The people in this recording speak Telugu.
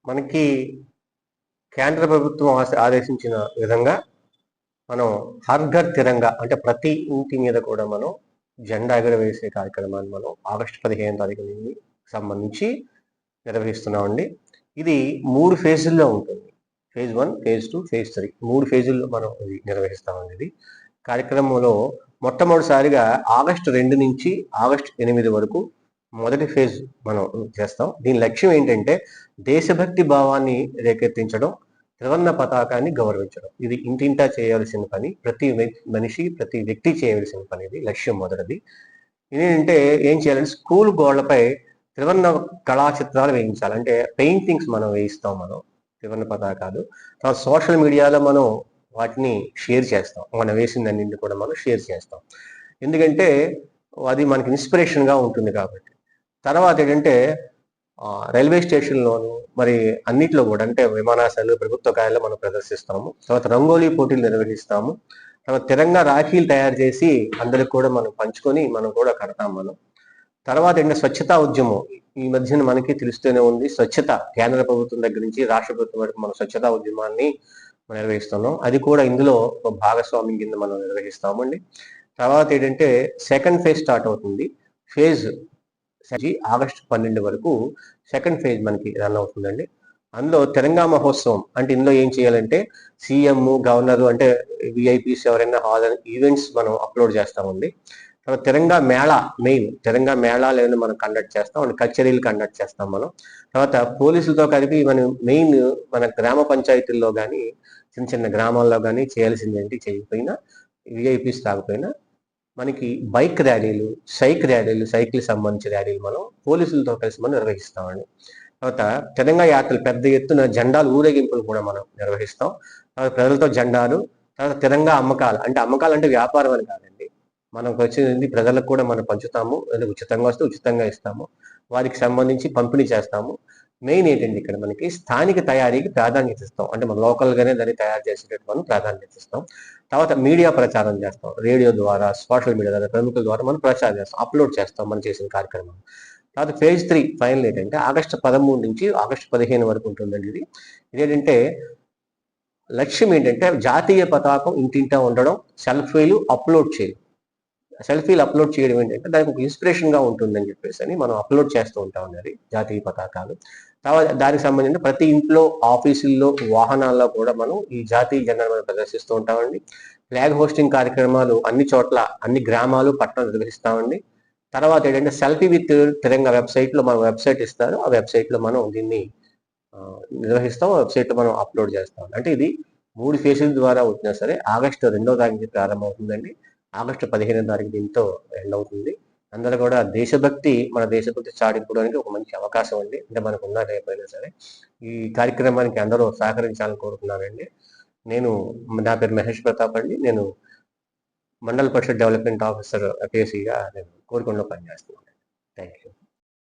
మనకి కేంద్ర ప్రభుత్వం ఆదేశించిన విధంగా మనం హర్ ఘర్ తిరంగా అంటే ప్రతి ఇంటి మీద కూడా మనం జెండా ఎగరవేసే కార్యక్రమాన్ని మనం ఆగస్టు 15 తారీఖు సంబంధించి నిర్వహిస్తున్నామండి. ఇది 3 ఫేజుల్లో ఉంటుంది. ఫేజ్ 1, ఫేజ్ 2, ఫేజ్ 3 3 ఫేజుల్లో మనం ఇది నిర్వహిస్తామండి. ఇది కార్యక్రమంలో మొట్టమొదటిసారిగా ఆగస్టు 2 నుంచి ఆగస్టు 8 వరకు మొదటి ఫేజ్ మనం చేస్తాం. దీని లక్ష్యం ఏంటంటే దేశభక్తి భావాన్ని రేకెత్తించడం, త్రివర్ణ పతాకాన్ని గౌరవించడం. ఇది ఇంటింటా చేయాల్సిన పని. ప్రతి మనిషి, ప్రతి వ్యక్తి చేయవలసిన పని. ఇది లక్ష్యం మొదటిది. ఇదేంటంటే ఏం చేయాలంటే స్కూల్ గోడలపై త్రివర్ణ కళా చిత్రాలు వేయించాలి. అంటే పెయింటింగ్స్ మనం వేయిస్తాం మనం త్రివర్ణ పతాకాలు. తర్వాత సోషల్ మీడియాలో మనం వాటిని షేర్ చేస్తాం. మనం వేసిందన్నింటిని కూడా మనం షేర్ చేస్తాం. ఎందుకంటే అది మనకి ఇన్స్పిరేషన్గా ఉంటుంది కాబట్టి. తర్వాత ఏంటంటే రైల్వే స్టేషన్లోను మరి అన్నిట్లో కూడా అంటే విమానాశ్రయాలు, ప్రభుత్వ కార్యాలయాల్లో మనం ప్రదర్శిస్తాము. తర్వాత రంగోలీ పోటీలు నిర్వహిస్తాము. తర్వాత తిరంగా రాఖీలు తయారు చేసి అందరికి కూడా మనం పంచుకొని మనం కూడా కడతాం మనం. తర్వాత ఏంటంటే స్వచ్ఛతా ఉద్యమం ఈ మధ్యన మనకి తెలుస్తూనే ఉంది. స్వచ్ఛత కేంద్ర ప్రభుత్వం దగ్గర నుంచి రాష్ట్ర ప్రభుత్వం వరకు మనం స్వచ్ఛతా ఉద్యమాన్ని నిర్వహిస్తున్నాం. అది కూడా ఇందులో ఒక భాగస్వామ్యం కింద మనం నిర్వహిస్తామండి. తర్వాత ఏంటంటే సెకండ్ ఫేజ్ స్టార్ట్ అవుతుంది. ఫేజ్ ఆగస్టు 12 వరకు సెకండ్ ఫేజ్ మనకి రన్ అవుతుందండి. అందులో తెలంగాణ మహోత్సవం అంటే ఇందులో ఏం చేయాలంటే సీఎం, గవర్నర్ అంటే విఐపీస్ ఎవరైనా ఈవెంట్స్ మనం అప్లోడ్ చేస్తామండి. తర్వాత తెలంగాణ మేళా మెయిన్ తెలంగాణ మేళాలు ఏమైనా మనం కండక్ట్ చేస్తాం అంటే కచేరీలు కండక్ట్ చేస్తాం మనం. తర్వాత పోలీసులతో కలిపి మనం మెయిన్ మన గ్రామ పంచాయతీల్లో కానీ చిన్న చిన్న గ్రామాల్లో కానీ చేయాల్సింది ఏంటి చేయకపోయినా విఐపీస్ తాగపోయినా మనకి బైక్ ర్యాలీలు, సైకిల్ సంబంధించిన ర్యాలీలు మనం పోలీసులతో కలిసి మనం నిర్వహిస్తామండి. తర్వాత తెలంగాణ యాత్రలు పెద్ద ఎత్తున జెండాలు ఊరేగింపులు కూడా మనం నిర్వహిస్తాం. తర్వాత ప్రజలతో జెండాలు, తర్వాత తెలంగాణ అమ్మకాలు అంటే వ్యాపారం అని కాదండి. మనకు వచ్చేది ప్రజలకు కూడా మనం పంచుతాము. ఉచితంగా వస్తే ఉచితంగా ఇస్తాము. వారికి సంబంధించి పంపిణీ చేస్తాము. మెయిన్ ఏంటంటే ఇక్కడ మనకి స్థానిక తయారీకి ప్రాధాన్యత ఇస్తాం. అంటే మన లోకల్గానే దాన్ని తయారు చేసేటట్టు మనం ప్రాధాన్యత ఇస్తాం. తర్వాత మీడియా ప్రచారం చేస్తాం. రేడియో ద్వారా, సోషల్ మీడియా ద్వారా, ప్రముఖుల ద్వారా మనం ప్రచారం చేస్తాం, అప్లోడ్ చేస్తాం మనం చేసిన కార్యక్రమం. తర్వాత ఫేజ్ 3 ఫైనల్ ఏంటంటే ఆగస్టు 13 నుంచి ఆగస్టు 15 వరకు ఉంటుందండి. ఇదేంటంటే లక్ష్యం ఏంటంటే జాతీయ పతాకం ఇంటింటా ఉండడం, సెల్ఫీలు అప్లోడ్ చేయడం ఏంటంటే దానికి ఒక ఇన్స్పిరేషన్గా ఉంటుందని చెప్పేసి మనం అప్లోడ్ చేస్తూ ఉంటాం అది జాతీయ పతాకాలు. తర్వాత దానికి సంబంధించి ప్రతి ఇంట్లో, ఆఫీసుల్లో, వాహనాల్లో కూడా మనం ఈ జాతీయ జెండాను మనం ప్రదర్శిస్తూ ఉంటామండి. ఫ్లాగ్ హోస్టింగ్ కార్యక్రమాలు అన్ని చోట్ల, అన్ని గ్రామాలు, పట్టణాలు నిర్వహిస్తామండి. తర్వాత ఏంటంటే సెల్ఫీ విత్ తెలంగాణ వెబ్సైట్లో మన వెబ్సైట్ ఇస్తారు. ఆ వెబ్సైట్లో మనం దీన్ని నిర్వహిస్తాం. వెబ్సైట్లో మనం అప్లోడ్ చేస్తాం. అంటే ఇది 3 ఫేజుల ద్వారా వచ్చినా సరే ఆగస్టు 2వ తారీఖు నుంచి ప్రారంభం అవుతుందండి. ఆగస్టు 15వ తారీఖు దీంతో ఎండ్ అవుతుంది. అందరూ కూడా మన దేశభక్తి చాటింపుకోవడానికి ఒక మంచి అవకాశం ఉంది. అంటే మనకు ఉన్నా లేకపోయినా సరే ఈ కార్యక్రమానికి అందరూ సహకరించాలని కోరుకున్నానండి. నా పేరు మహేష్ ప్రతాప్ అండి. నేను మండల పరిషత్ డెవలప్మెంట్ ఆఫీసర్ కేసీగా నేను కోరుకొండలో పనిచేస్తున్నాను. Thank you.